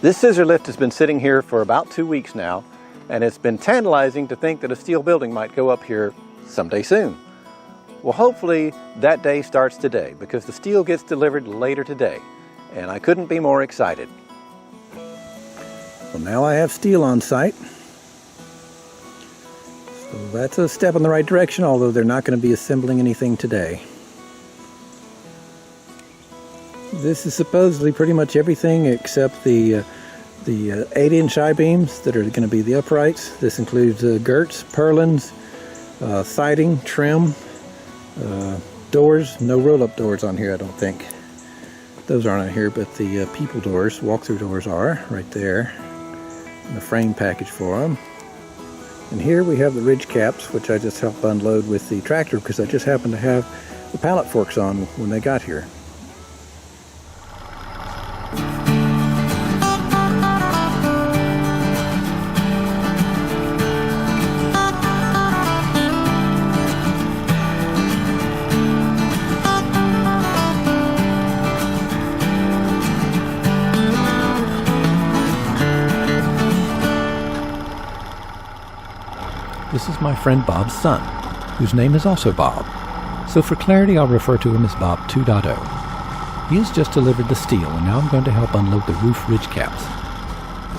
This scissor lift has been sitting here for about 2 weeks now, and it's been tantalizing to think that a steel building might go up here someday soon. Well, hopefully that day starts today, because the steel gets delivered later today, and I couldn't be more excited. Well, now I have steel on site. So that's a step in the right direction, although they're not going to be assembling anything today. This is supposedly pretty much everything except the 8-inch I-beams that are going to be the uprights. This includes girts, purlins, siding, trim, doors. No roll-up doors on here, I don't think. Those aren't on here, but the people doors, walk-through doors are right there. And the frame package for them. And here we have the ridge caps, which I just helped unload with the tractor because I just happened to have the pallet forks on when they got here. This is my friend Bob's son, whose name is also Bob, so for clarity I'll refer to him as Bob 2.0. He has just delivered the steel, and now I'm going to help unload the roof ridge caps.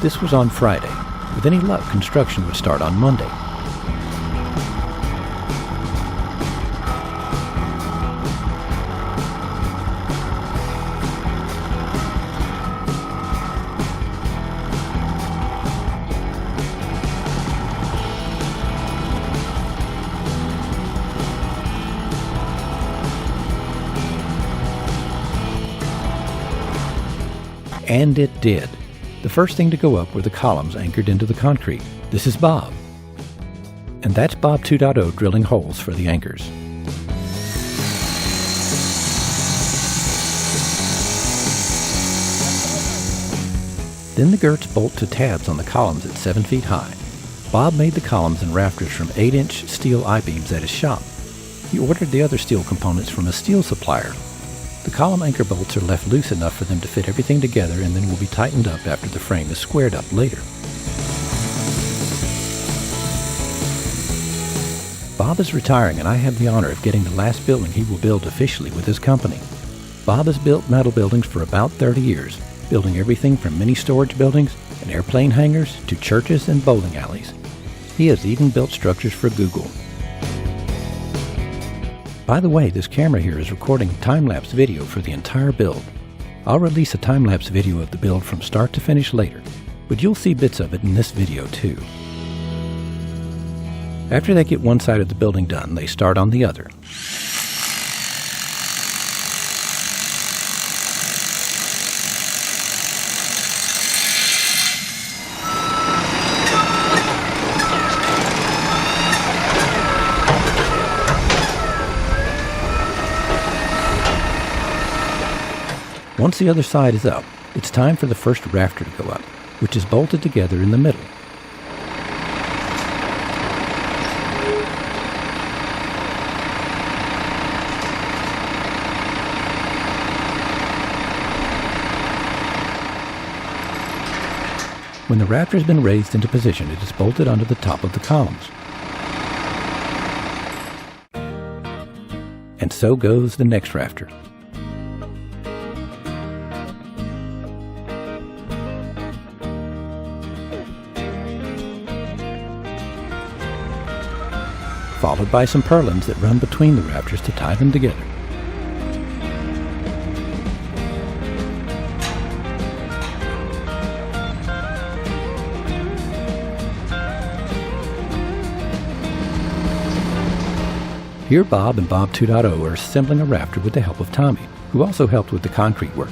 This was on Friday. With any luck, construction would start on Monday. And it did. The first thing to go up were the columns anchored into the concrete. This is Bob. And that's Bob 2.0 drilling holes for the anchors. Then the girts bolt to tabs on the columns at 7 feet high. Bob made the columns and rafters from 8-inch steel I-beams at his shop. He ordered the other steel components from a steel supplier. The column anchor bolts are left loose enough for them to fit everything together and then will be tightened up after the frame is squared up later. Bob is retiring, and I have the honor of getting the last building he will build officially with his company. Bob has built metal buildings for about 30 years, building everything from mini storage buildings and airplane hangars to churches and bowling alleys. He has even built structures for Google. By the way, this camera here is recording a time-lapse video for the entire build. I'll release a time-lapse video of the build from start to finish later, but you'll see bits of it in this video too. After they get one side of the building done, they start on the other. Once the other side is up, it's time for the first rafter to go up, which is bolted together in the middle. When the rafter has been raised into position, it is bolted onto the top of the columns. And so goes the next rafter. Followed by some purlins that run between the rafters to tie them together. Here Bob and Bob 2.0 are assembling a rafter with the help of Tommy, who also helped with the concrete work.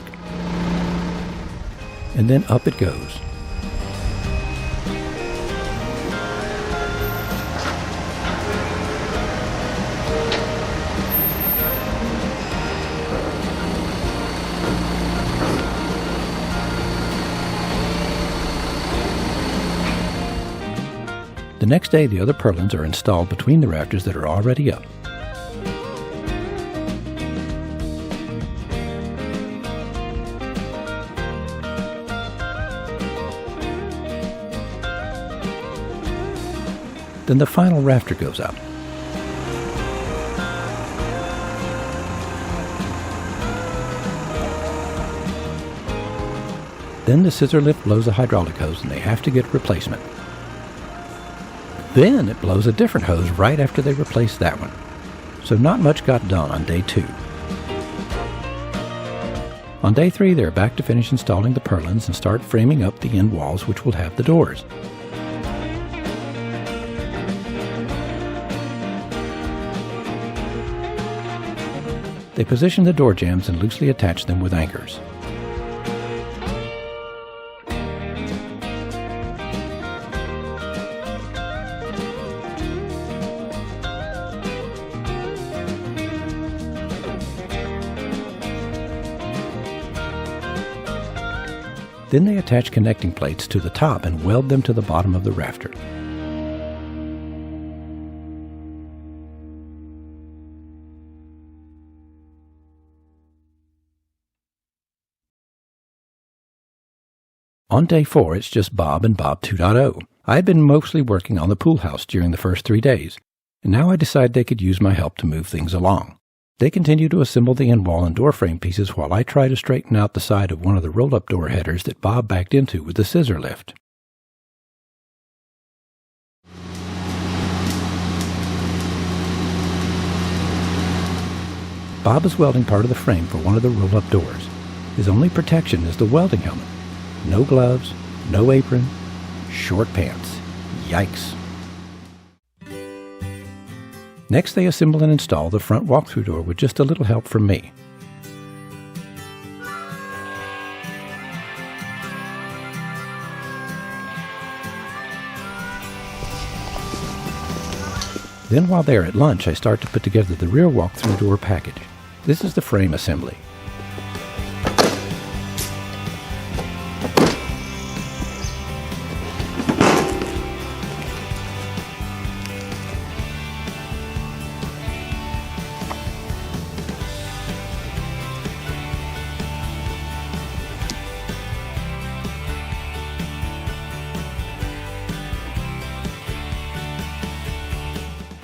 And then up it goes. The next day, the other purlins are installed between the rafters that are already up. then the final rafter goes up. Then the scissor lift blows a hydraulic hose and they have to get a replacement. Then it blows a different hose right after they replace that one. So not much got done on day 2. On day 3, they're back to finish installing the purlins and start framing up the end walls which will have the doors. They position the door jambs and loosely attach them with anchors. Then they attach connecting plates to the top and weld them to the bottom of the rafter. On day 4, it's just Bob and Bob 2.0. I had been mostly working on the pool house during the first 3 days, and now I decided they could use my help to move things along. They continue to assemble the end wall and door frame pieces while I try to straighten out the side of one of the roll-up door headers that Bob backed into with the scissor lift. Bob is welding part of the frame for one of the roll-up doors. His only protection is the welding helmet. No gloves, no apron, short pants. Yikes. Next, they assemble and install the front walk-through door with just a little help from me. Then while they're at lunch, I start to put together the rear walk-through door package. This is the frame assembly.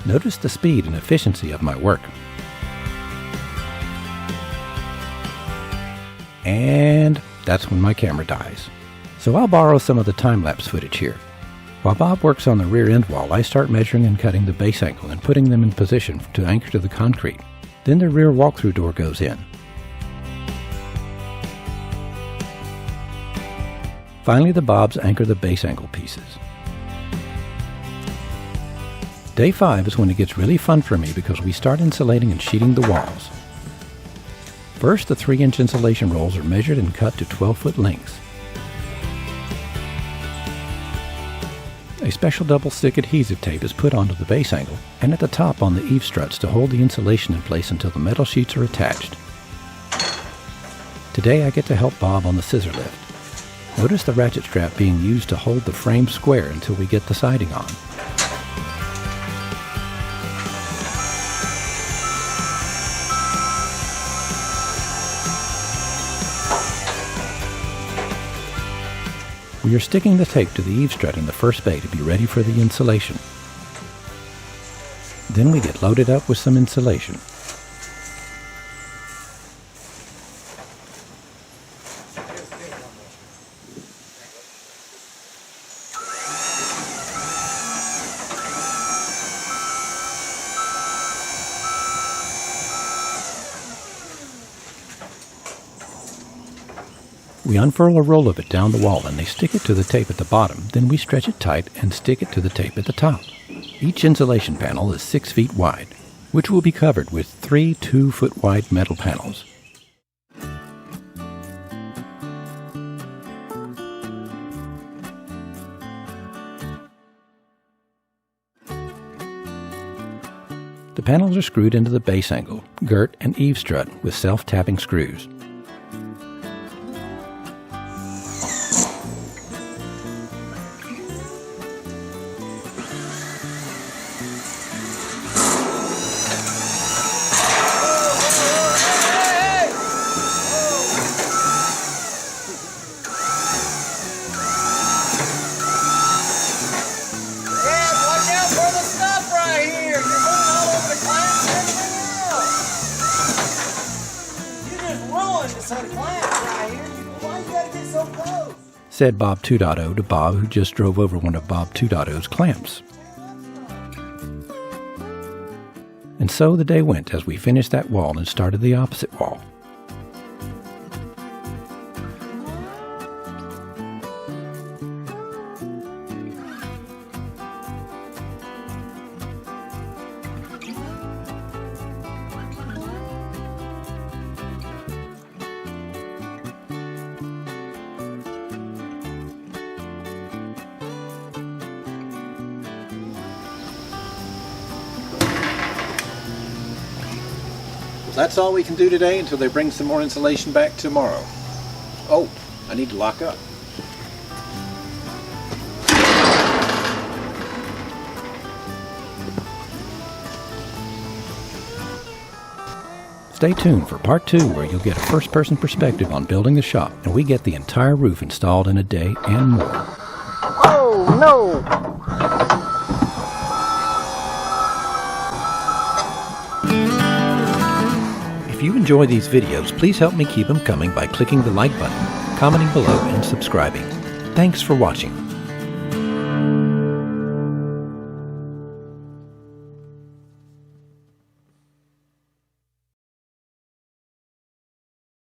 Notice the speed and efficiency of my work. And that's when my camera dies. So I'll borrow some of the time-lapse footage here. While Bob works on the rear end wall, I start measuring and cutting the base angle and putting them in position to anchor to the concrete. Then the rear walk-through door goes in. Finally, the Bobs anchor the base angle pieces. Day 5 is when it gets really fun for me because we start insulating and sheeting the walls. First, the 3-inch insulation rolls are measured and cut to 12-foot lengths. A special double-stick adhesive tape is put onto the base angle and at the top on the eave struts to hold the insulation in place until the metal sheets are attached. Today I get to help Bob on the scissor lift. Notice the ratchet strap being used to hold the frame square until we get the siding on. We are sticking the tape to the eave strut in the first bay to be ready for the insulation. Then we get loaded up with some insulation. We unfurl a roll of it down the wall and they stick it to the tape at the bottom. Then we stretch it tight and stick it to the tape at the top. Each insulation panel is 6 feet wide, which will be covered with 3 2-foot wide metal panels. The panels are screwed into the base angle, girt, and eave strut with self-tapping screws. Watch out for the some clamps right here. Why you gotta get so close? Said Bob 2.0 to Bob, who just drove over one of Bob 2.0's clamps. And so the day went as we finished that wall and started the opposite wall. That's all we can do today until they bring some more insulation back tomorrow. Oh, I need to lock up. Stay tuned for part 2, where you'll get a first-person perspective on building the shop, and we get the entire roof installed in a day and more. Oh no! If you enjoy these videos, please help me keep them coming by clicking the like button, commenting below, and subscribing. Thanks for watching.